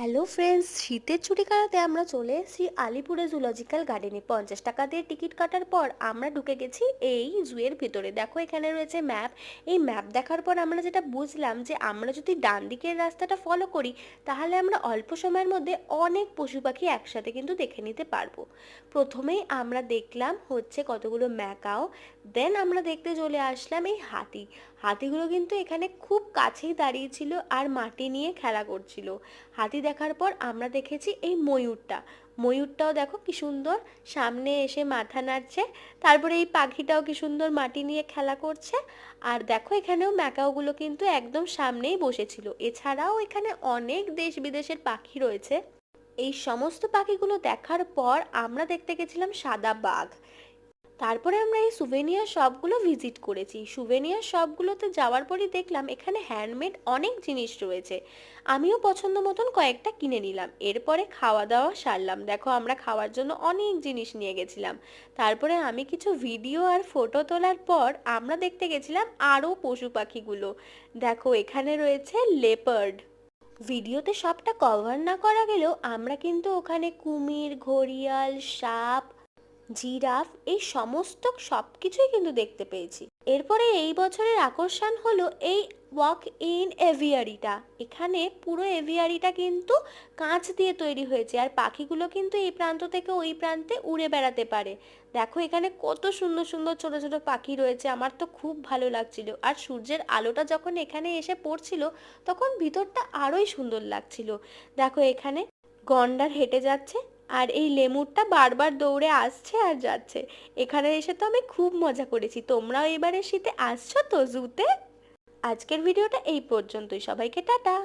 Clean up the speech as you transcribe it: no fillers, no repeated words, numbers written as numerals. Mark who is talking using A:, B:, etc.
A: Hello friends, শীতের ছুটি কাটাতে আমরা চলে এসেছি আলিপুরে জুলজিক্যাল গার্ডেনে। 50 টাকা দিয়ে টিকিট কাটার পর আমরা ঢুকে গেছি এই জুয়ের ভিতরে। দেখো এখানে রয়েছে ম্যাপ। এই ম্যাপ দেখার পর আমরা যেটা বুঝলাম যে আমরা যদি ডান দিকের রাস্তাটা ফলো করি তাহলে আমরা অল্প সময়ের মধ্যে অনেক পশু পাখি একসাথে কিন্তু দেখে নিতে পারবো। প্রথমেই আমরা দেখলাম হচ্ছে কতগুলো ম্যাকাও। দেন আমরা দেখতে চলে আসলাম এই হাতি। হাতিগুলো কিন্তু এখানে খুব কাছেই দাঁড়িয়ে ছিল আর মাটি নিয়ে খেলা করছিল। হাতি দেখার পর আমরা দেখেছি এই ময়ূরটাও দেখো কি সুন্দর সামনে এসে মাথা নাড়ছে। তারপরে এই পাখিটাও কি সুন্দর মাটি নিয়ে খেলা করছে। আর দেখো এখানেও ম্যাকাওগুলো কিন্তু একদম সামনেই বসেছিল। এছাড়াও এখানে অনেক দেশ বিদেশের পাখি রয়েছে। এই সমস্ত পাখিগুলো দেখার পর আমরা দেখতে গেছিলাম সাদা বাঘ। তারপরে আমরা এই সুভেনিয়ার শপগুলো ভিজিট করেছি। সুভেনিয়ার শপগুলোতে যাওয়ার পরই দেখলাম এখানে হ্যান্ডমেড অনেক জিনিস রয়েছে। আমিও পছন্দ মতন কয়েকটা কিনে নিলাম। এরপরে খাওয়া দাওয়া সারলাম। দেখো আমরা খাওয়ার জন্য অনেক জিনিস নিয়ে গেছিলাম। তারপরে আমি কিছু ভিডিও আর ফটো তোলার পর আমরা দেখতে গেছিলাম আরও পশু পাখিগুলো। দেখো এখানে রয়েছে লেপার্ড। ভিডিওতে সবটা কভার না করা গেলেও আমরা কিন্তু ওখানে কুমির, ঘড়িয়াল, সাপ, জিরাফ এই সমস্ত সবকিছুই কিন্তু দেখতে পেয়েছি। এরপরে এই বছরের আকর্ষণ হলো এই ওয়াক ইন এভিয়ারিটা। এখানে পুরো এভিয়ারিটা কিন্তু কাঁচ দিয়ে তৈরি হয়েছে আর পাখিগুলো কিন্তু এই প্রান্ত থেকে ওই প্রান্তে উড়ে বেড়াতে পারে। দেখো এখানে কত সুন্দর সুন্দর ছোট ছোট পাখি রয়েছে। আমার তো খুব ভালো লাগছিল। আর সূর্যের আলোটা যখন এখানে এসে পড়ছিল তখন ভিতরটা আরোই সুন্দর লাগছিল। দেখো এখানে গন্ডার হেঁটে যাচ্ছে আর এই লেমুরটা বারবার দৌড়ে আসছে আর যাচ্ছে। এখানে এসে তো আমি খুব মজা করেছি। তোমরাও এবারে শীতে আসছো তো জুতে? আজকের ভিডিওটা এই পর্যন্তই। সবাইকে টাটা।